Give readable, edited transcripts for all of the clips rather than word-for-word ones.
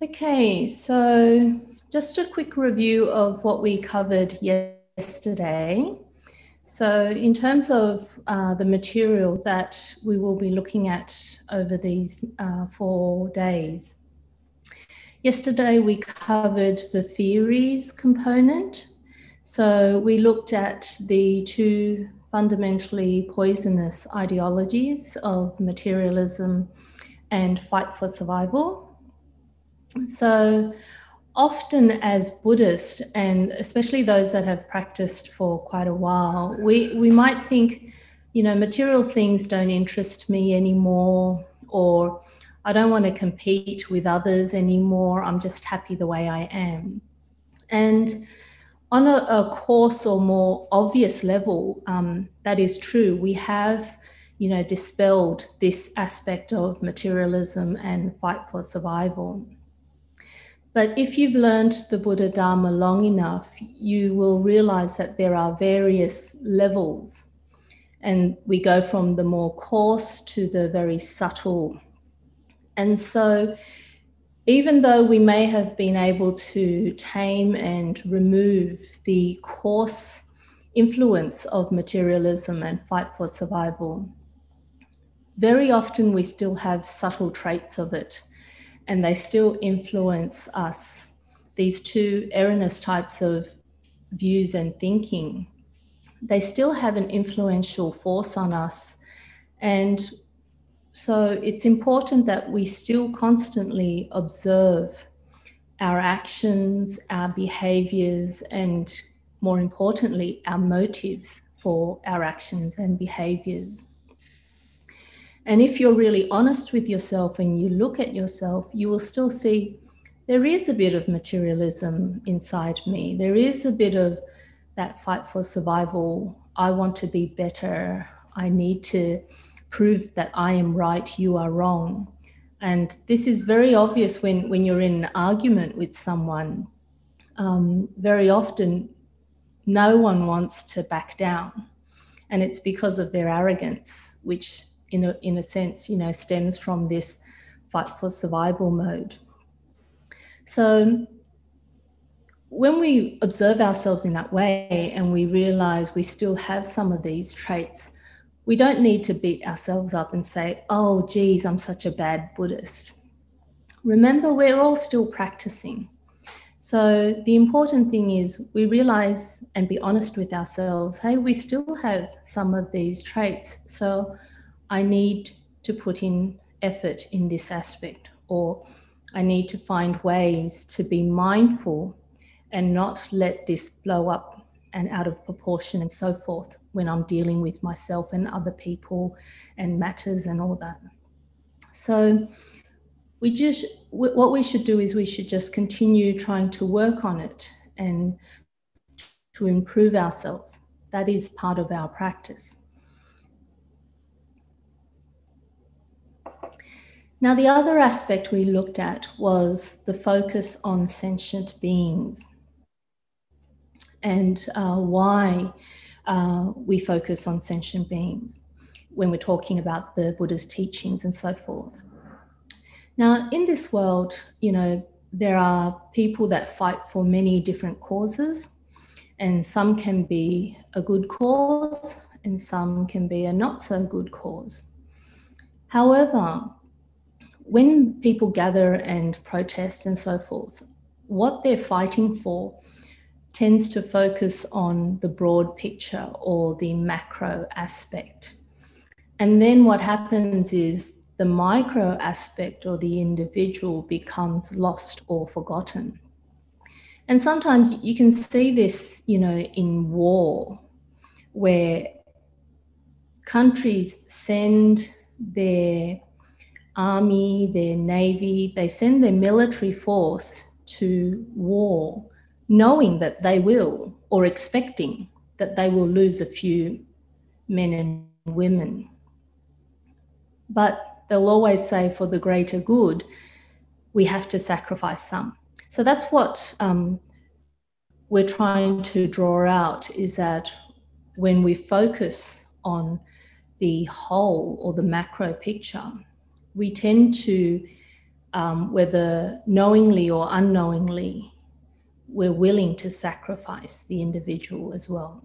Okay, so just a quick review of what we covered yesterday. So in terms of the material that we will be looking at over these 4 days, yesterday we covered the theories component. So we looked at the two fundamentally poisonous ideologies of materialism and fight for survival. So often as Buddhists, and especially those that have practiced for quite a while, we might think, material things don't interest me anymore, or I don't want to compete with others anymore. I'm just happy the way I am. And on a coarse or more obvious level, that is true. We have, dispelled this aspect of materialism and fight for survival. But if you've learned the Buddha Dharma long enough, you will realize that there are various levels. And we go from the more coarse to the very subtle. And so, even though we may have been able to tame and remove the coarse influence of materialism and fight for survival, very often we still have subtle traits of it, and they still influence us. These two erroneous types of views and thinking, they still have an influential force on us. And so it's important that we still constantly observe our actions, our behaviors, and more importantly, our motives for our actions and behaviors. And if you're really honest with yourself and you look at yourself, you will still see there is a bit of materialism inside me. There is a bit of that fight for survival. I want to be better. I need to prove that I am right, you are wrong. And this is very obvious when you're in an argument with someone. Very often, no one wants to back down. And it's because of their arrogance, which in a sense, stems from this fight for survival mode. So when we observe ourselves in that way and we realize we still have some of these traits, we don't need to beat ourselves up and say, oh, geez, I'm such a bad Buddhist. Remember, we're all still practicing. So the important thing is we realize and be honest with ourselves, hey, we still have some of these traits. So I need to put in effort in this aspect, or I need to find ways to be mindful and not let this blow up and out of proportion and so forth when I'm dealing with myself and other people and matters and all that. So what we should do is we should just continue trying to work on it and to improve ourselves. That is part of our practice. Now, the other aspect we looked at was the focus on sentient beings and why we focus on sentient beings when we're talking about the Buddha's teachings and so forth. Now, in this world, there are people that fight for many different causes, and some can be a good cause and some can be a not so good cause. However, when people gather and protest and so forth, what they're fighting for tends to focus on the broad picture or the macro aspect. And then what happens is the micro aspect or the individual becomes lost or forgotten. And sometimes you can see this, in war, where countries send their army, their navy, they send their military force to war, knowing that they will, or expecting that they will lose a few men and women. But they'll always say, for the greater good, we have to sacrifice some. So that's what we're trying to draw out, is that when we focus on the whole or the macro picture, we tend to whether knowingly or unknowingly, we're willing to sacrifice the individual as well.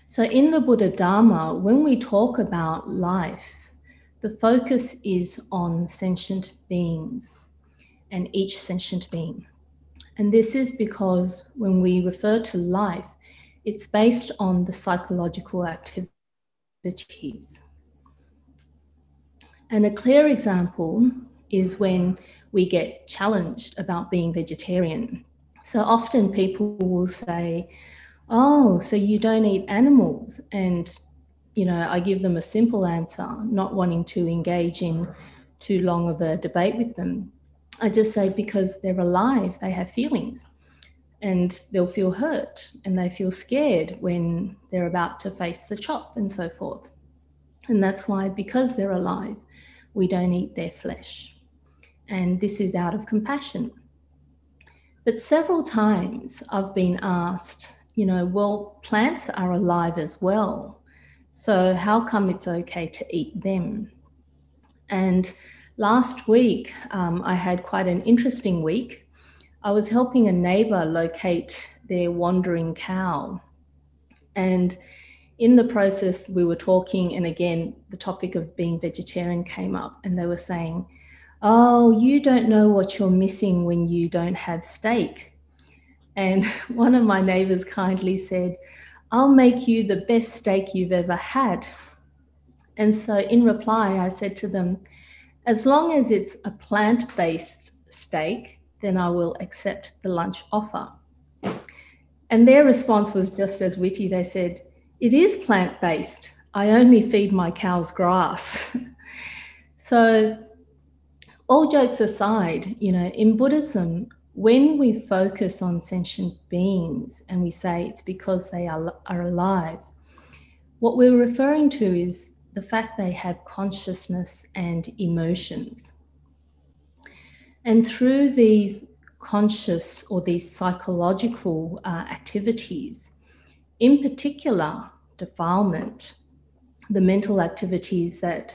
So in the Buddha Dharma, when we talk about life, the focus is on sentient beings and each sentient being. And this is because when we refer to life, it's based on the psychological activities. And a clear example is when we get challenged about being vegetarian. So often people will say, oh, so you don't eat animals? And, you know, I give them a simple answer, not wanting to engage in too long of a debate with them. I just say, because they're alive, they have feelings, and they'll feel hurt and they feel scared when they're about to face the chop and so forth. And that's why, because they're alive, we don't eat their flesh. And this is out of compassion. But several times I've been asked, you know, well, plants are alive as well, so how come it's okay to eat them? And last week, I had quite an interesting week. I was helping a neighbor locate their wandering cow. And in the process, we were talking, and again, the topic of being vegetarian came up, and they were saying, oh, you don't know what you're missing when you don't have steak. And one of my neighbors kindly said, I'll make you the best steak you've ever had. And so in reply, I said to them, as long as it's a plant-based steak, then I will accept the lunch offer. And their response was just as witty. They said, it is plant-based. I only feed my cows grass. So all jokes aside, you know, in Buddhism, when we focus on sentient beings and we say it's because they are alive, what we're referring to is the fact they have consciousness and emotions. And through these conscious or these psychological activities, in particular, defilement, the mental activities that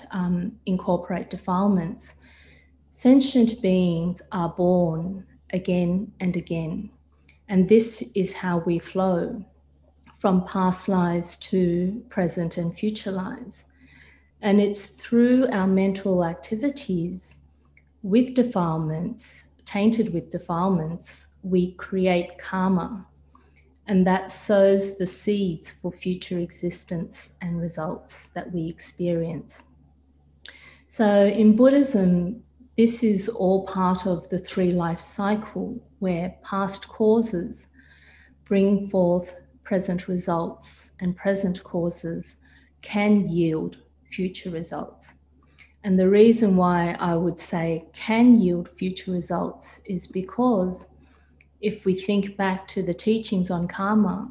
incorporate defilements, sentient beings are born again and again. And this is how we flow from past lives to present and future lives. And it's through our mental activities with defilements, tainted with defilements, we create karma. And that sows the seeds for future existence and results that we experience. So in Buddhism, this is all part of the three life cycle, where past causes bring forth present results, and present causes can yield future results. And the reason why I would say can yield future results is because if we think back to the teachings on karma,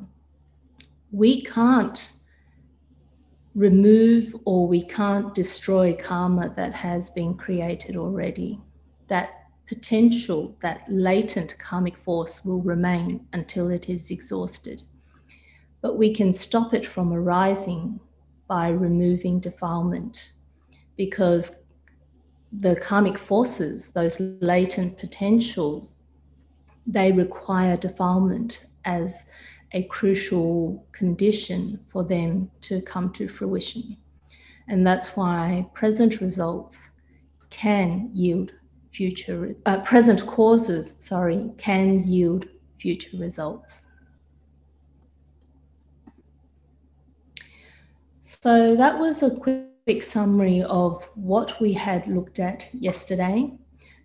we can't remove or we can't destroy karma that has been created already. That potential, that latent karmic force will remain until it is exhausted. But we can stop it from arising by removing defilement, because the karmic forces, those latent potentials, they require defilement as a crucial condition for them to come to fruition. And that's why present results can yield future, present causes, can yield future results. So that was a quick summary of what we had looked at yesterday.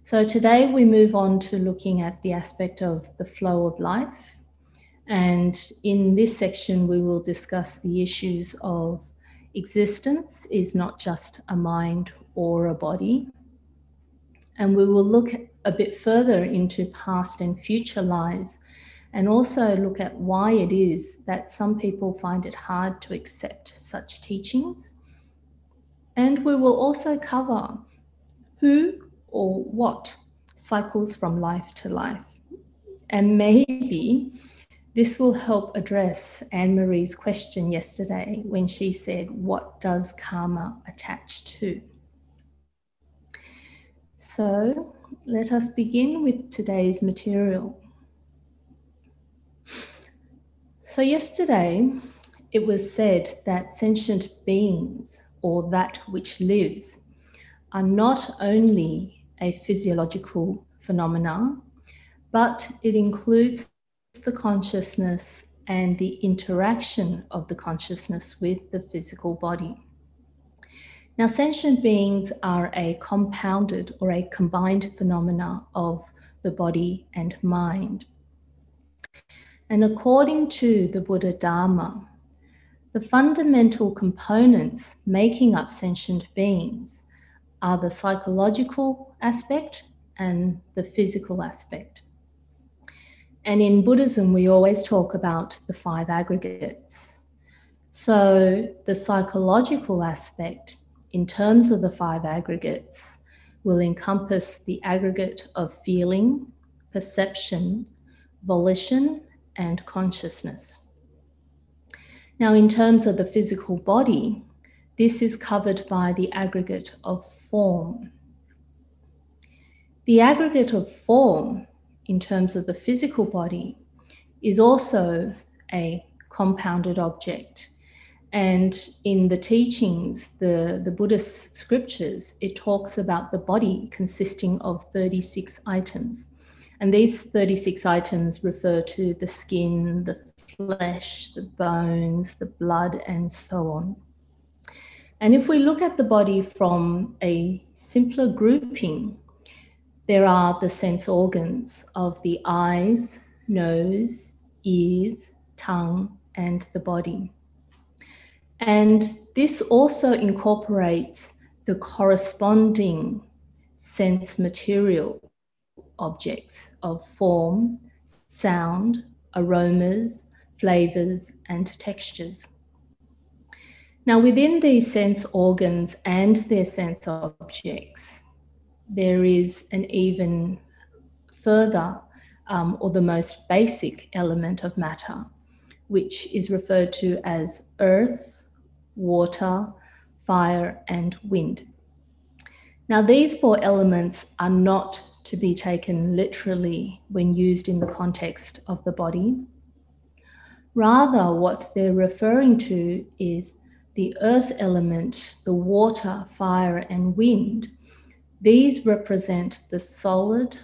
So today we move on to looking at the aspect of the flow of life. And in this section, we will discuss the issues of existence is not just a mind or a body. And we will look a bit further into past and future lives, and also look at why it is that some people find it hard to accept such teachings. And we will also cover who or what cycles from life to life. And maybe this will help address Anne-Marie's question yesterday when she said, what does karma attach to? So let us begin with today's material. So yesterday it was said that sentient beings, or that which lives, are not only a physiological phenomena, but it includes the consciousness and the interaction of the consciousness with the physical body. Now, sentient beings are a compounded or a combined phenomena of the body and mind. And according to the Buddha Dharma, the fundamental components making up sentient beings are the psychological aspect and the physical aspect. And in Buddhism, we always talk about the 5 aggregates. So the psychological aspect, in terms of the 5 aggregates, will encompass the aggregate of feeling, perception, volition, and consciousness. Now, in terms of the physical body, this is covered by the aggregate of form. The aggregate of form, in terms of the physical body, is also a compounded object. And in the teachings, the Buddhist scriptures, it talks about the body consisting of 36 items. And these 36 items refer to the skin, the flesh, the bones, the blood, and so on. And if we look at the body from a simpler grouping, there are the sense organs of the eyes, nose, ears, tongue, and the body. And this also incorporates the corresponding sense material objects of form, sound, aromas, flavors, and textures. Now, within these sense organs and their sense objects, there is an even further or the most basic element of matter, which is referred to as earth, water, fire, and wind. Now, these 4 elements are not to be taken literally when used in the context of the body. Rather, what they're referring to is the earth element, the water, fire, and wind. These represent the solid,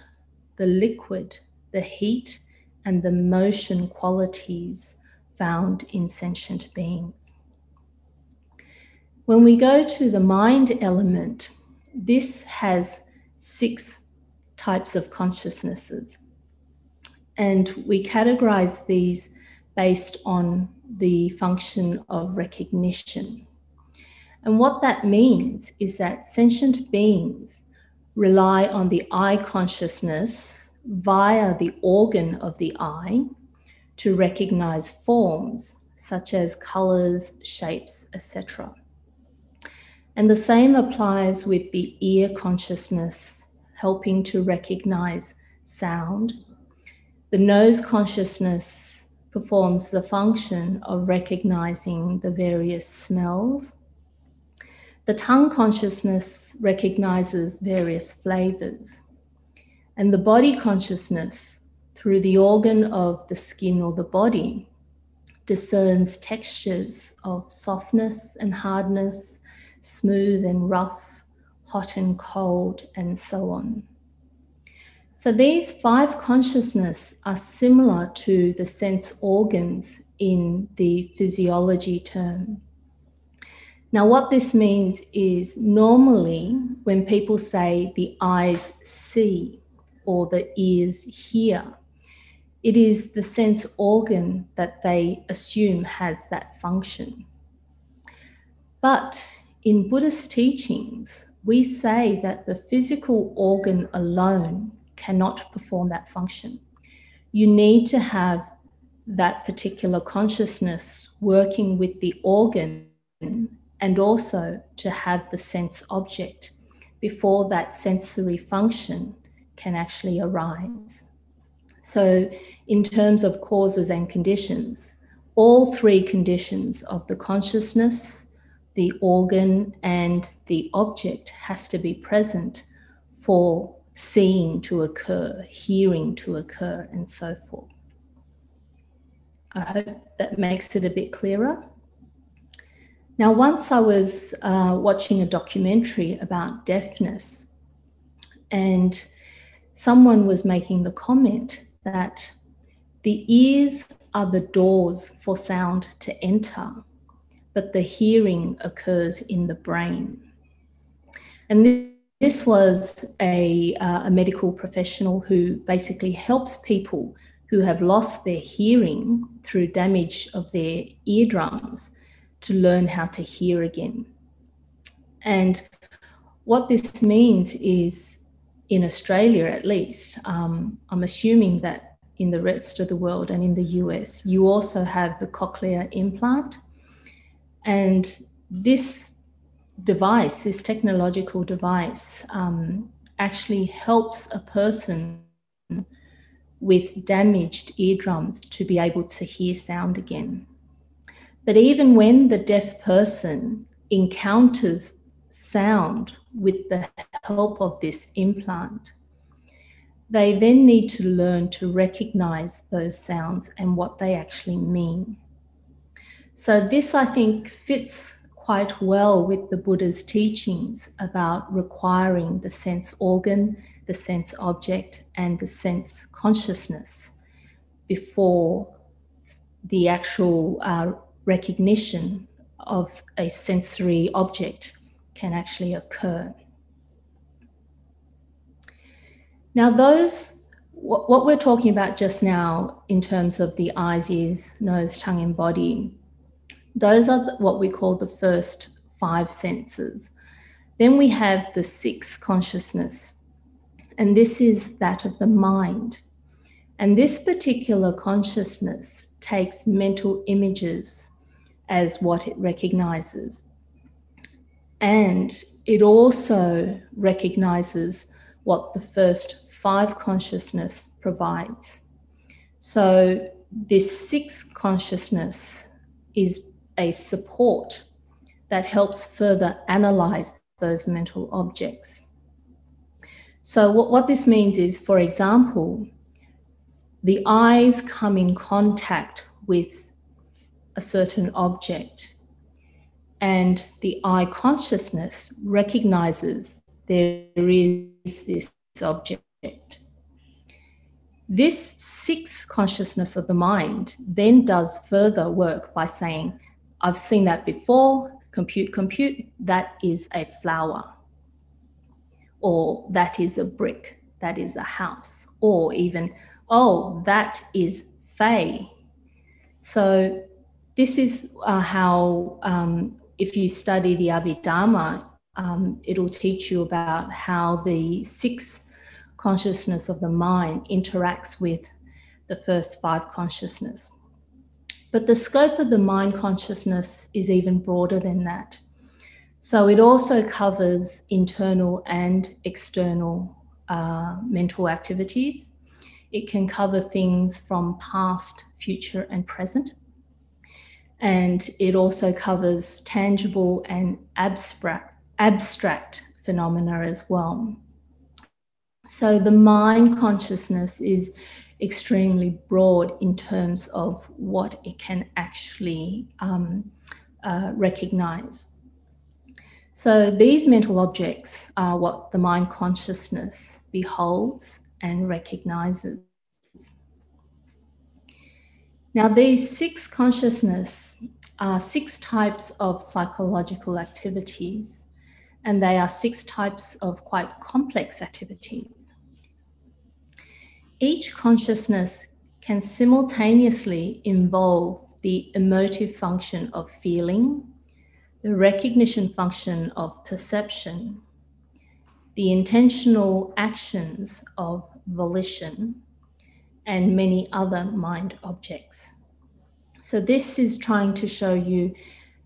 the liquid, the heat, and the motion qualities found in sentient beings. When we go to the mind element, this has 6 types of consciousnesses. And we categorize these based on the function of recognition. And what that means is that sentient beings rely on the eye consciousness via the organ of the eye to recognize forms such as colors, shapes, etc. And the same applies with the ear consciousness, helping to recognize sound. The nose consciousness performs the function of recognizing the various smells. The tongue consciousness recognizes various flavors. And the body consciousness, through the organ of the skin or the body, discerns textures of softness and hardness, smooth and rough, hot and cold, and so on. So these 5 consciousnesses are similar to the sense organs in the physiology term. Now, what this means is normally when people say the eyes see or the ears hear, it is the sense organ that they assume has that function. But in Buddhist teachings, we say that the physical organ alone cannot perform that function. You need to have that particular consciousness working with the organ and also to have the sense object before that sensory function can actually arise. So in terms of causes and conditions, all 3 conditions of the consciousness, the organ, and the object has to be present for seeing to occur, hearing to occur, and so forth. I hope that makes it a bit clearer. Now, once I was watching a documentary about deafness, and someone was making the comment that the ears are the doors for sound to enter, but the hearing occurs in the brain. And this was a medical professional who basically helps people who have lost their hearing through damage of their eardrums to learn how to hear again. And what this means is, in Australia at least, I'm assuming that in the rest of the world and in the US, you also have the cochlear implant. And this device, this technological device, actually helps a person with damaged eardrums to be able to hear sound again. But even when the deaf person encounters sound with the help of this implant, they then need to learn to recognize those sounds and what they actually mean. So this, I think, fits quite well with the Buddha's teachings about requiring the sense organ, the sense object, and the sense consciousness before the actual recognition of a sensory object can actually occur. Now, what we're talking about just now in terms of the eyes, ears, nose, tongue, and body, those are what we call the first 5 senses. Then we have the 6th consciousness, and this is that of the mind. And this particular consciousness takes mental images as what it recognizes. And it also recognizes what the first 5 consciousness provides. So this 6th consciousness is a support that helps further analyze those mental objects. So what this means is, for example, the eyes come in contact with a certain object, and the eye consciousness recognizes there is this object. This 6th consciousness of the mind then does further work by saying, I've seen that before, compute, that is a flower, or that is a brick, that is a house, or even, oh, that is Faye. So this is how, if you study the Abhidharma, it'll teach you about how the 6th consciousness of the mind interacts with the first 5 consciousness. But the scope of the mind consciousness is even broader than that. So it also covers internal and external mental activities. It can cover things from past, future, and present. And it also covers tangible and abstract phenomena as well. So the mind consciousness is extremely broad in terms of what it can actually recognize. So these mental objects are what the mind consciousness beholds and recognizes. Now, these 6 consciousness are 6 types of psychological activities, and they are 6 types of quite complex activities. Each consciousness can simultaneously involve the emotive function of feeling, the recognition function of perception, the intentional actions of volition, and many other mind objects. So this is trying to show you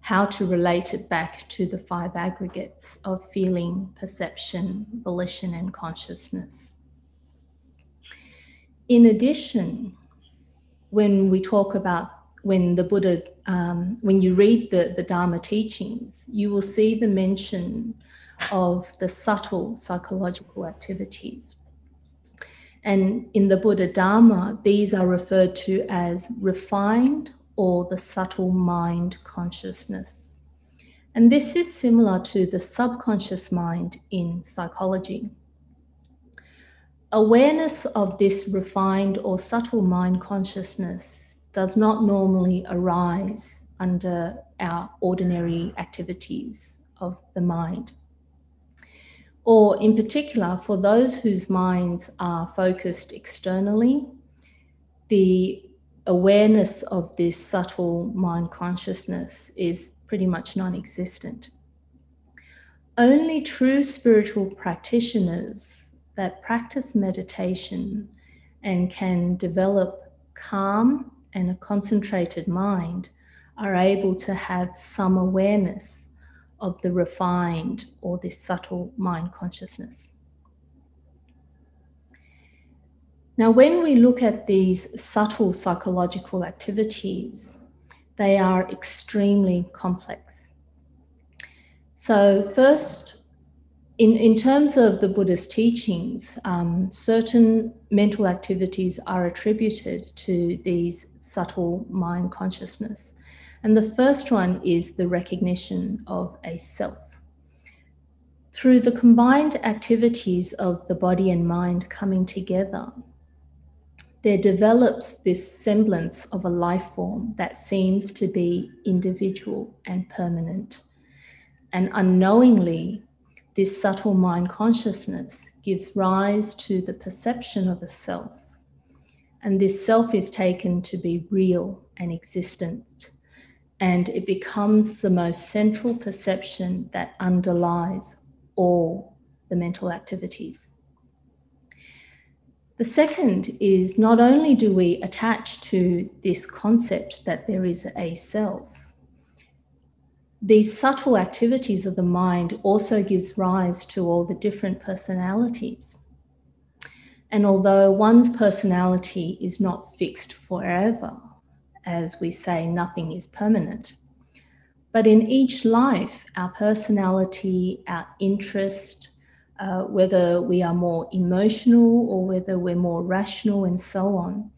how to relate it back to the 5 aggregates of feeling, perception, volition, and consciousness. In addition, when we talk about when the Buddha, when you read the Dharma teachings, you will see the mention of the subtle psychological activities. And in the Buddha Dharma, these are referred to as refined or the subtle mind consciousness. And this is similar to the subconscious mind in psychology. Awareness of this refined or subtle mind consciousness does not normally arise under our ordinary activities of the mind. Or in particular, for those whose minds are focused externally, the awareness of this subtle mind consciousness is pretty much non-existent. Only true spiritual practitioners that practice meditation and can develop calm and a concentrated mind are able to have some awareness of the refined or this subtle mind consciousness. Now, when we look at these subtle psychological activities, they are extremely complex. So first, in terms of the Buddha's teachings, certain mental activities are attributed to these subtle mind consciousness. And the first one is the recognition of a self. Through the combined activities of the body and mind coming together, there develops this semblance of a life form that seems to be individual and permanent. And unknowingly, this subtle mind consciousness gives rise to the perception of a self. And this self is taken to be real and existent. And it becomes the most central perception that underlies all the mental activities. The second is not only do we attach to this concept that there is a self, these subtle activities of the mind also gives rise to all the different personalities. And although one's personality is not fixed forever, as we say, nothing is permanent, but in each life, our personality, our interest, whether we are more emotional or whether we're more rational and so on,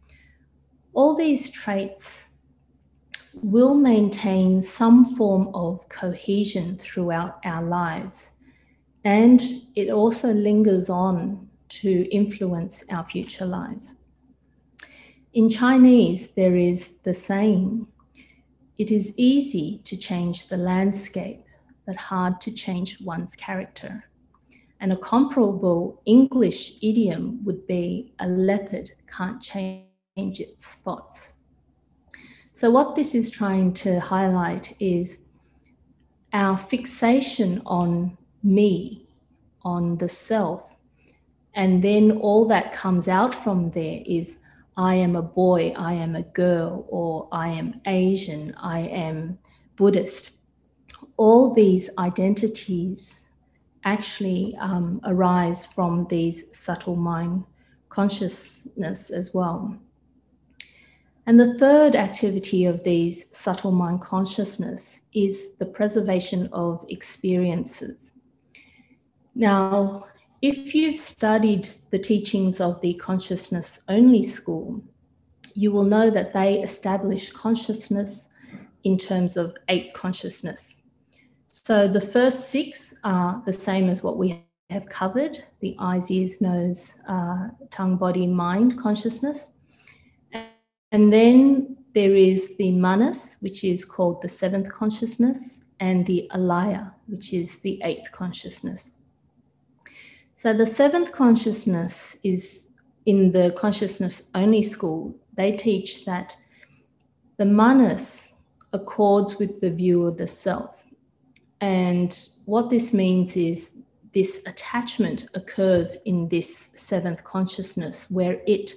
all these traits will maintain some form of cohesion throughout our lives. And it also lingers on to influence our future lives. In Chinese, there is the saying, "It is easy to change the landscape, but hard to change one's character." And a comparable English idiom would be, "A leopard can't change its spots." So what this is trying to highlight is our fixation on me, on the self, and then all that comes out from there is I am a boy, I am a girl, or I am Asian, I am Buddhist. All these identities actually arise from these subtle mind consciousness as well. And the third activity of these subtle mind consciousness is the preservation of experiences. Now, if you've studied the teachings of the consciousness-only school, you will know that they establish consciousness in terms of 8 consciousness. So the first 6 are the same as what we have covered, the eyes, ears, nose, tongue, body, mind consciousness. And then there is the manas, which is called the 7th consciousness, and the alaya, which is the 8th consciousness. So the 7th consciousness is in the consciousness-only school. They teach that the manas accords with the view of the self. And what this means is this attachment occurs in this 7th consciousness where it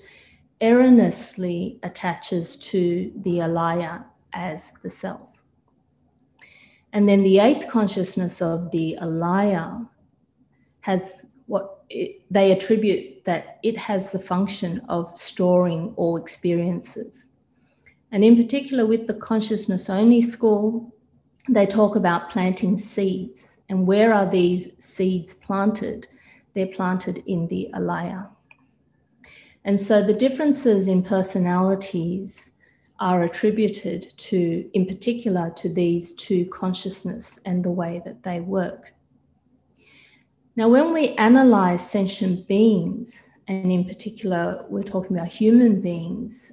erroneously attaches to the alaya as the self. And then the 8th consciousness of the alaya has they attribute that it has the function of storing all experiences. And in particular with the consciousness-only school, they talk about planting seeds. And where are these seeds planted? They're planted in the alaya. And so the differences in personalities are attributed to, in particular, to these two consciousness and the way that they work. Now, when we analyze sentient beings, and in particular, we're talking about human beings,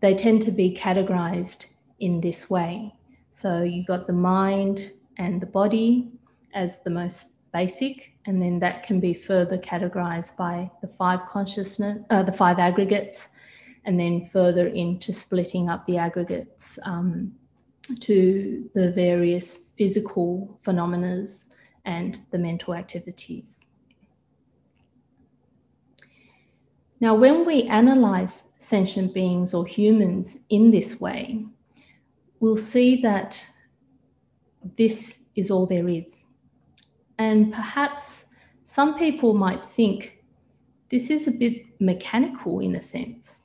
they tend to be categorized in this way. So you got the mind and the body as the most basic, and then that can be further categorized by the the five aggregates, and then further into splitting up the aggregates to the various physical phenomena and the mental activities. Now, when we analyze sentient beings or humans in this way, we'll see that this is all there is. And perhaps some people might think this is a bit mechanical in a sense.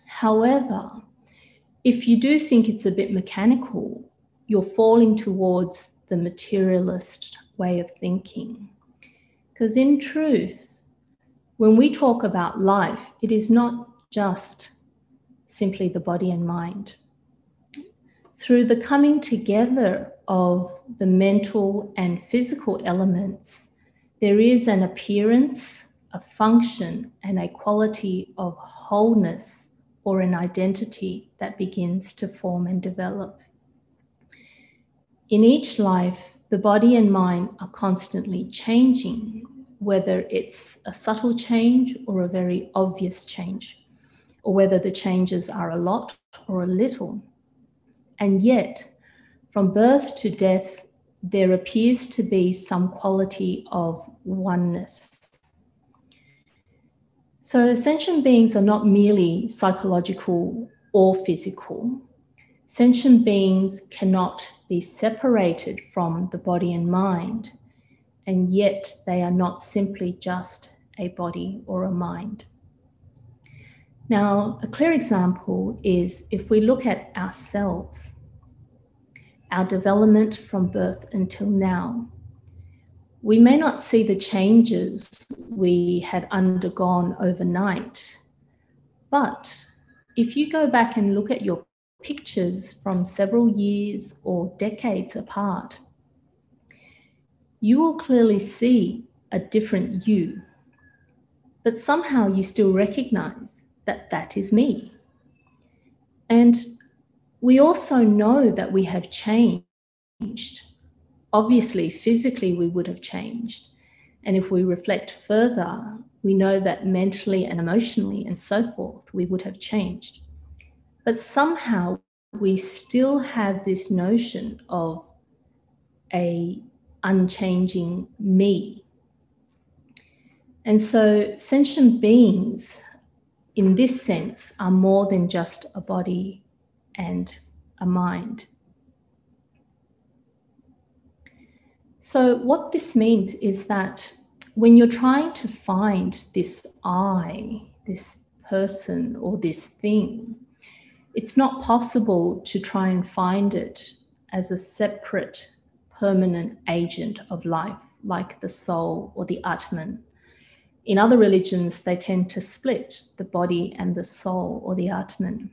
However, if you do think it's a bit mechanical, you're falling towards the materialist way of thinking. Because in truth, when we talk about life, it is not just simply the body and mind. Through the coming together of the mental and physical elements, there is an appearance, a function, and a quality of wholeness or an identity that begins to form and develop. In each life, the body and mind are constantly changing, whether it's a subtle change or a very obvious change, or whether the changes are a lot or a little. And yet, from birth to death, there appears to be some quality of oneness. So sentient beings are not merely psychological or physical. Sentient beings cannot be separated from the body and mind, and yet they are not simply just a body or a mind. Now, a clear example is if we look at ourselves, our development from birth until now. We may not see the changes we had undergone overnight, but if you go back and look at your pictures from several years or decades apart, you will clearly see a different you, but somehow you still recognize that that is me. And we also know that we have changed. Obviously, physically, we would have changed. And if we reflect further, we know that mentally and emotionally and so forth, we would have changed. But somehow we still have this notion of a unchanging me. And so sentient beings, in this sense, are more than just a body and a mind. So what this means is that when you're trying to find this I, this person or this thing, it's not possible to try and find it as a separate permanent agent of life, like the soul or the Atman. In other religions, they tend to split the body and the soul or the Atman,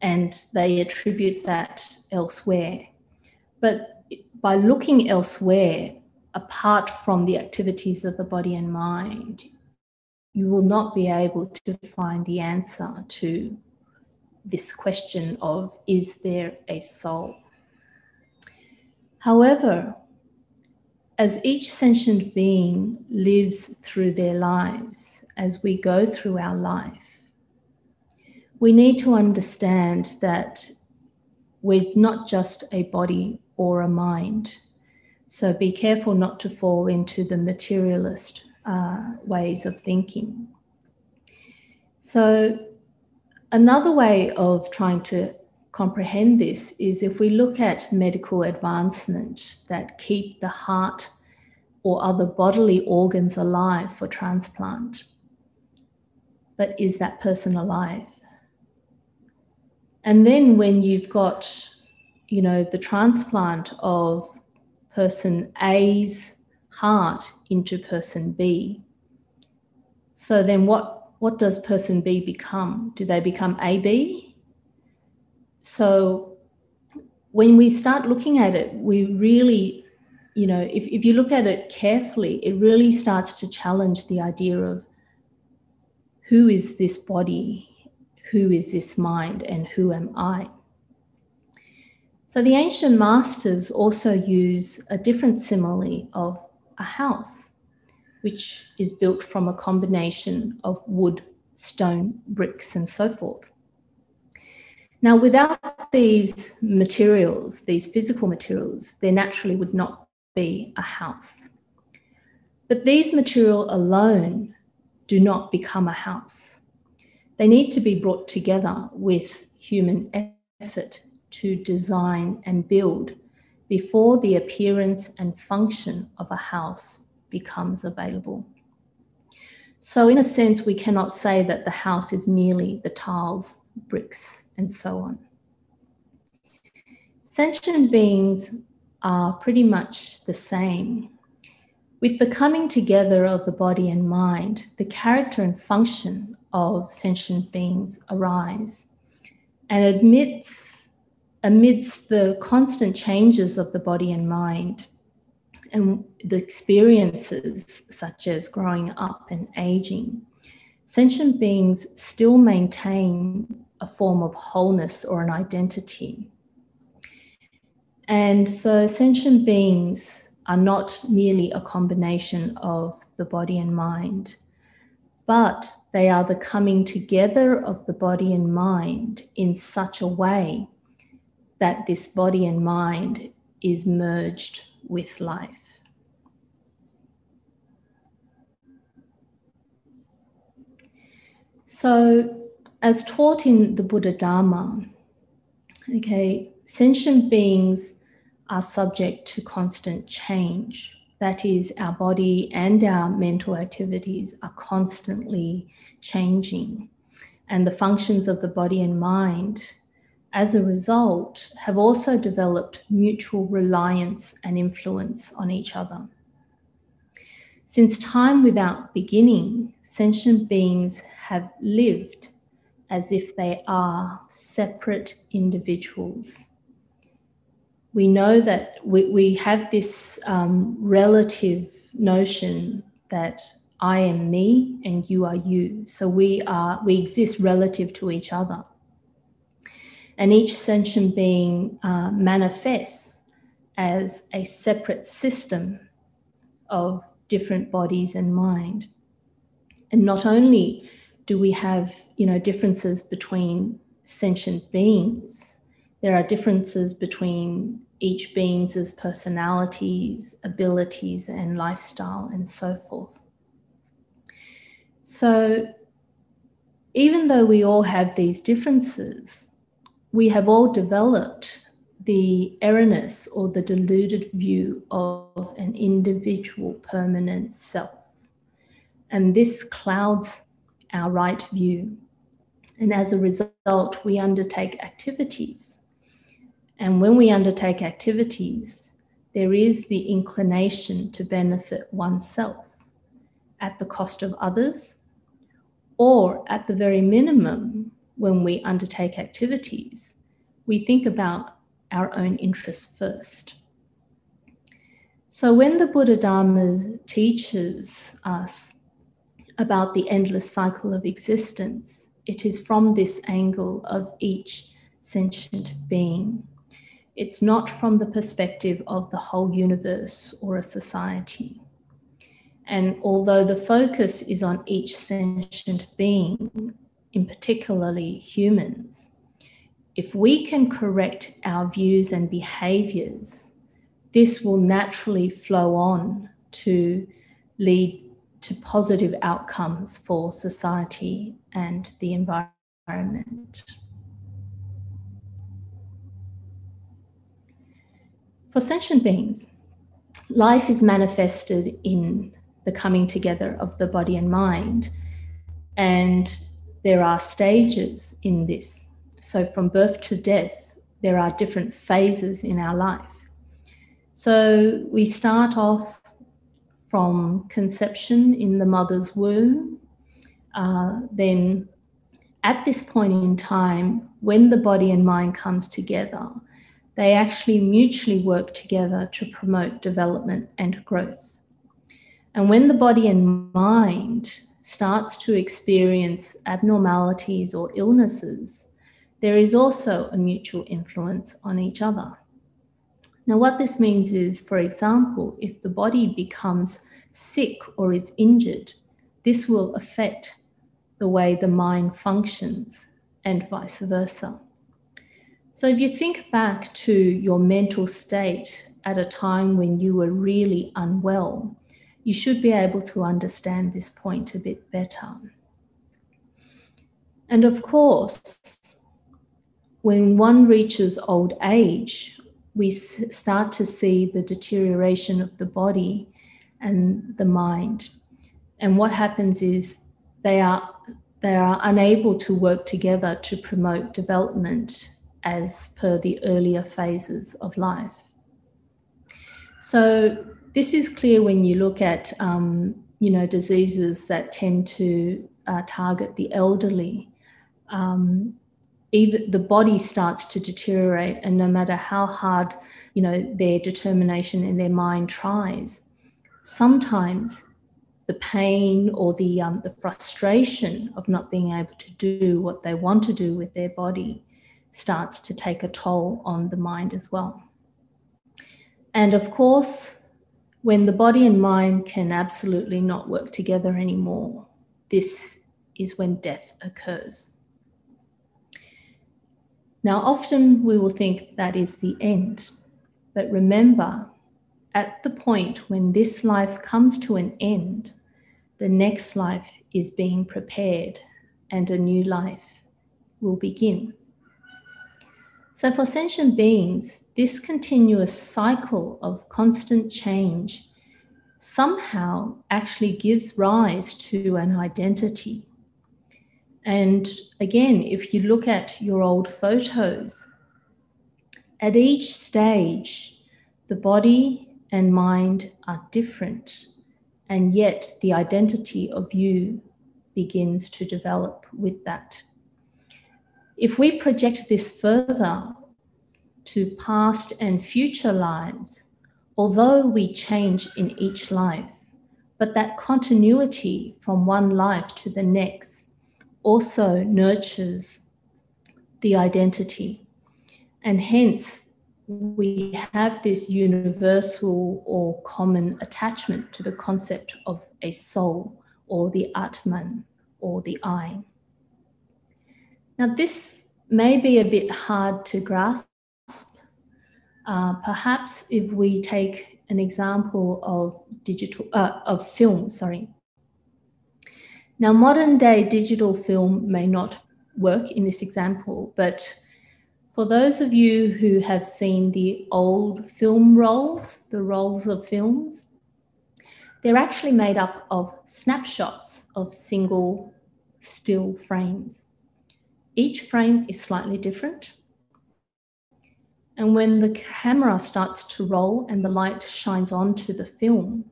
and they attribute that elsewhere. But by looking elsewhere, apart from the activities of the body and mind, you will not be able to find the answer to this question of, is there a soul? However, as each sentient being lives through their lives, as we go through our life, we need to understand that we're not just a body or a mind. So be careful not to fall into the materialist ways of thinking. So another way of trying to comprehend this is if we look at medical advancement that keep the heart or other bodily organs alive for transplant. But is that person alive? And then when you've got, the transplant of person A's heart into person B. So then what does person B become? Do they become AB? So when we start looking at it, we really, if you look at it carefully, it really starts to challenge the idea of who is this body, who is this mind, and who am I? So the ancient masters also use a different simile of a house, which is built from a combination of wood, stone, bricks, and so forth. Now, without these materials, these physical materials, there naturally would not be a house. But these materials alone do not become a house. They need to be brought together with human effort to design and build before the appearance and function of a house becomes available. So in a sense, we cannot say that the house is merely the tiles, bricks, and so on. Sentient beings are pretty much the same. With the coming together of the body and mind, the character and function of sentient beings arise. And amidst the constant changes of the body and mind and the experiences such as growing up and aging, sentient beings still maintain a form of wholeness or an identity. And so sentient beings are not merely a combination of the body and mind, but they are the coming together of the body and mind in such a way that this body and mind is merged with life. So, as taught in the Buddha Dharma, sentient beings are subject to constant change. That is, our body and our mental activities are constantly changing. And the functions of the body and mind, as a result, have also developed mutual reliance and influence on each other. Since time without beginning, sentient beings have lived as if they are separate individuals. We know that we have this relative notion that I am me and you are you. So we exist relative to each other. And each sentient being manifests as a separate system of different bodies and mind. And not only do we have, differences between sentient beings, there are differences between each being's personalities, abilities, and lifestyle, and so forth. So even though we all have these differences, we have all developed the erroneous or the deluded view of an individual permanent self. And this clouds our right view. And as a result, we undertake activities. And when we undertake activities, there is the inclination to benefit oneself at the cost of others, or at the very minimum, when we undertake activities, we think about our own interests first. So when the Buddha Dharma teaches us about the endless cycle of existence, it is from this angle of each sentient being. It's not from the perspective of the whole universe or a society. And although the focus is on each sentient being, in particularly humans, if we can correct our views and behaviors, this will naturally flow on to lead to positive outcomes for society and the environment. For sentient beings, life is manifested in the coming together of the body and mind, and there are stages in this. So from birth to death, there are different phases in our life. So we start off from conception in the mother's womb. Then at this point in time, when the body and mind comes together, they actually mutually work together to promote development and growth. And when the body and mind starts to experience abnormalities or illnesses, there is also a mutual influence on each other. Now, what this means is, for example, if the body becomes sick or is injured, this will affect the way the mind functions and vice versa. So if you think back to your mental state at a time when you were really unwell, you should be able to understand this point a bit better. And of course, when one reaches old age, we start to see the deterioration of the body and the mind. And what happens is they are unable to work together to promote development as per the earlier phases of life. So this is clear when you look at diseases that tend to target the elderly. Even the body starts to deteriorate, and no matter how hard their determination and their mind tries, sometimes the pain or the frustration of not being able to do what they want to do with their body starts to take a toll on the mind as well. And of course, when the body and mind can absolutely not work together anymore, this is when death occurs. Now, often we will think that is the end, but remember, at the point when this life comes to an end, the next life is being prepared and a new life will begin. So for sentient beings, this continuous cycle of constant change somehow actually gives rise to an identity. And again, if you look at your old photos, at each stage, the body and mind are different, and yet the identity of you begins to develop with that. If we project this further to past and future lives, although we change in each life, but that continuity from one life to the next also nurtures the identity. And hence, we have this universal or common attachment to the concept of a soul or the Atman or the I. Now, this may be a bit hard to grasp. Perhaps if we take an example of film. Now, modern day digital film may not work in this example, but for those of you who have seen the old film rolls, the rolls of films, they're actually made up of snapshots of single still frames. Each frame is slightly different. And when the camera starts to roll and the light shines onto the film,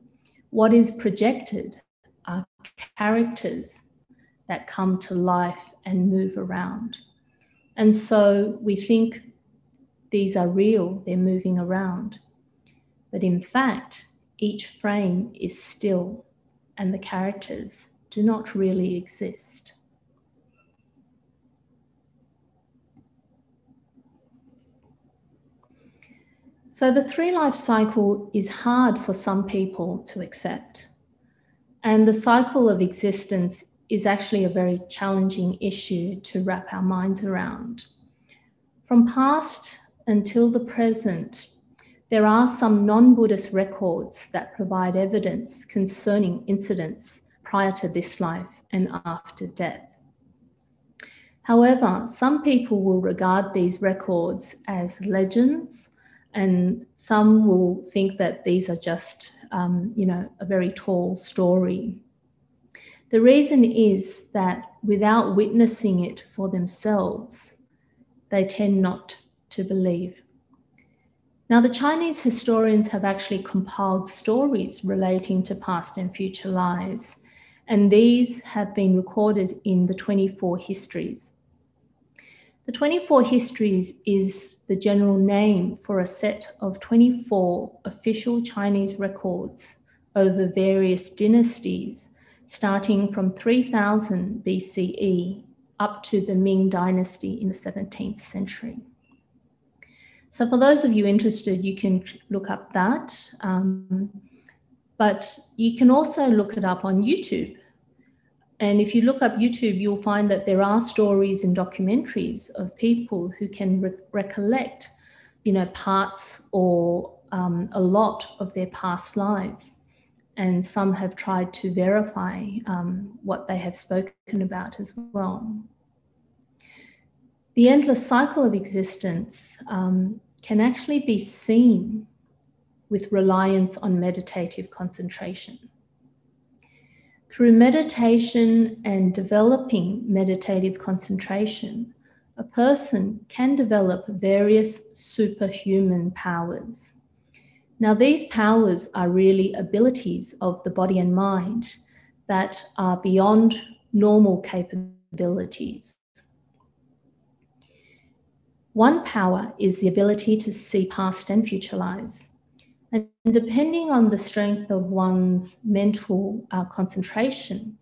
what is projected are characters that come to life and move around. And so we think these are real, they're moving around. But in fact, each frame is still, and the characters do not really exist. So the three-life cycle is hard for some people to accept. And the cycle of existence is actually a very challenging issue to wrap our minds around. From past until the present, there are some non-Buddhist records that provide evidence concerning incidents prior to this life and after death. However, some people will regard these records as legends, and some will think that these are just, a very tall story. The reason is that without witnessing it for themselves, they tend not to believe. Now, the Chinese historians have actually compiled stories relating to past and future lives, and these have been recorded in the 24 histories. The 24 histories is the general name for a set of 24 official Chinese records over various dynasties, starting from 3000 BCE up to the Ming Dynasty in the 17th century. So for those of you interested, you can look up that, but you can also look it up on YouTube. And if you look up YouTube, you'll find that there are stories and documentaries of people who can recollect, parts or a lot of their past lives. And some have tried to verify what they have spoken about as well. The endless cycle of existence can actually be seen with reliance on meditative concentration. Through meditation and developing meditative concentration, a person can develop various superhuman powers. Now, these powers are really abilities of the body and mind that are beyond normal capabilities. One power is the ability to see past and future lives. And depending on the strength of one's mental concentration,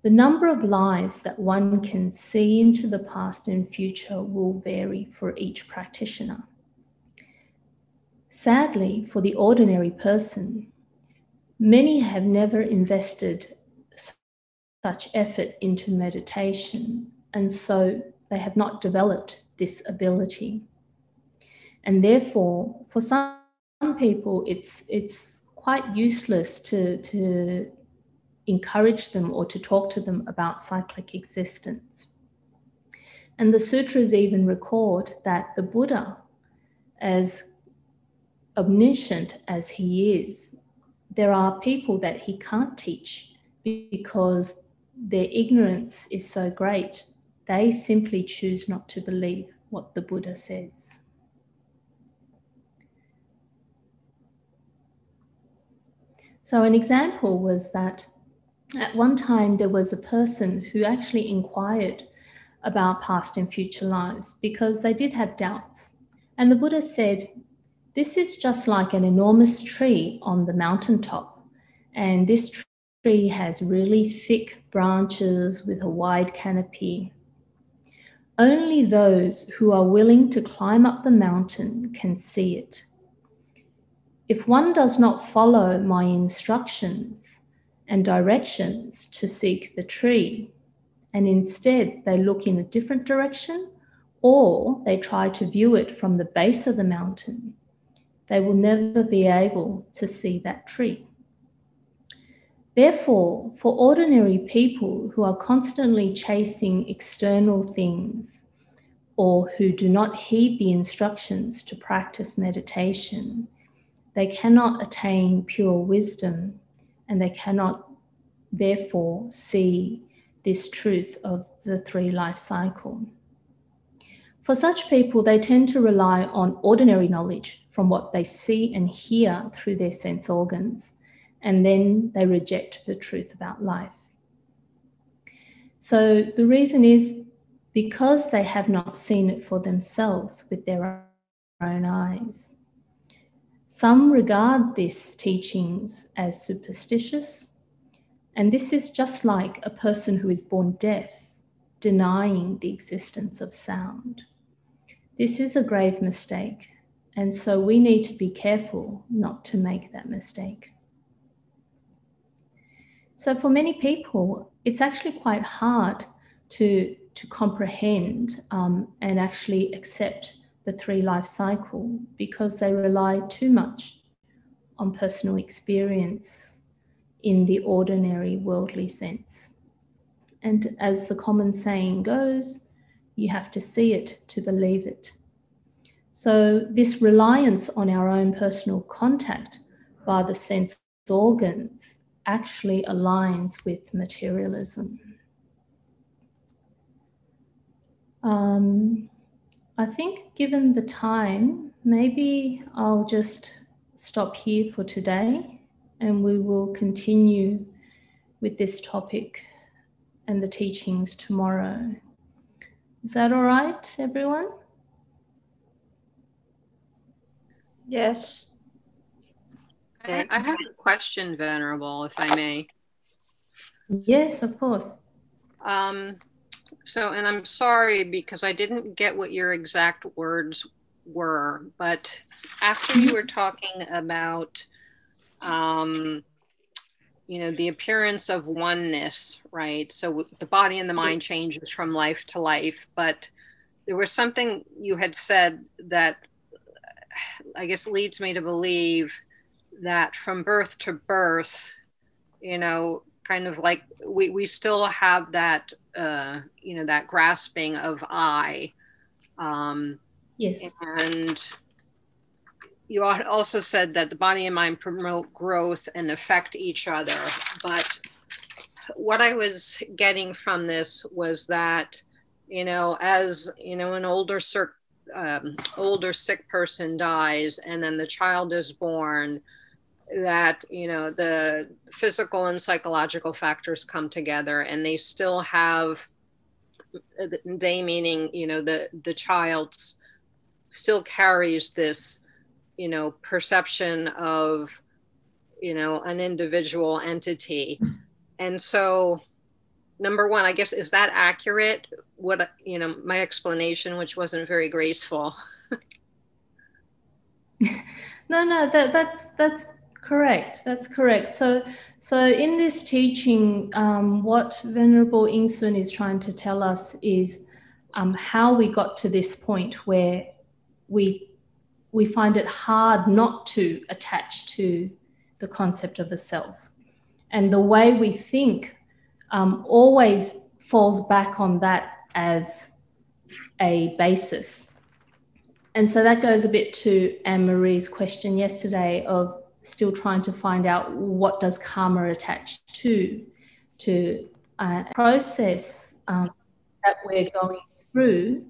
the number of lives that one can see into the past and future will vary for each practitioner. Sadly, for the ordinary person, many have never invested such effort into meditation, and so they have not developed this ability. And therefore, for some people, it's quite useless to encourage them or to talk to them about cyclic existence. And the sutras even record that the Buddha, as omniscient as he is, there are people that he can't teach because their ignorance is so great. They simply choose not to believe what the Buddha says. So an example was that at one time there was a person who actually inquired about past and future lives because they did have doubts. And the Buddha said, this is just like an enormous tree on the mountaintop. And this tree has really thick branches with a wide canopy. Only those who are willing to climb up the mountain can see it. If one does not follow my instructions and directions to seek the tree, and instead they look in a different direction, or they try to view it from the base of the mountain, they will never be able to see that tree. Therefore, for ordinary people who are constantly chasing external things or who do not heed the instructions to practice meditation, they cannot attain pure wisdom, and they cannot therefore see this truth of the three life cycle. For such people, they tend to rely on ordinary knowledge from what they see and hear through their sense organs, and then they reject the truth about life. So the reason is because they have not seen it for themselves with their own eyes. Some regard these teachings as superstitious, and this is just like a person who is born deaf, denying the existence of sound. This is a grave mistake, and so we need to be careful not to make that mistake. So for many people, it's actually quite hard to comprehend and actually accept the three life cycle because they rely too much on personal experience in the ordinary worldly sense. And as the common saying goes, you have to see it to believe it. So this reliance on our own personal contact by the sense organs actually aligns with materialism. I think given the time, maybe I'll just stop here for today, and we will continue with this topic and the teachings tomorrow. Is that all right, everyone? Yes. I have a question, Venerable, if I may. Yes, of course. And I'm sorry because I didn't get what your exact words were, but after you were talking about, the appearance of oneness, right? So the body and the mind changes from life to life, but there was something you had said that I guess leads me to believe that from birth to birth, kind of like we still have that, that grasping of I. Yes. And you also said that the body and mind promote growth and affect each other. But what I was getting from this was that, as, an older sick person dies and then the child is born, that the physical and psychological factors come together and they still have, they meaning the child still carries this perception of an individual entity. And so number one, I guess, is that accurate? What my explanation, which wasn't very graceful. No, that's correct. That's correct. So in this teaching, what Venerable Yin-Shun is trying to tell us is how we got to this point where we find it hard not to attach to the concept of a self. And the way we think always falls back on that as a basis. And so that goes a bit to Anne-Marie's question yesterday of still trying to find out what does karma attach to process that we're going through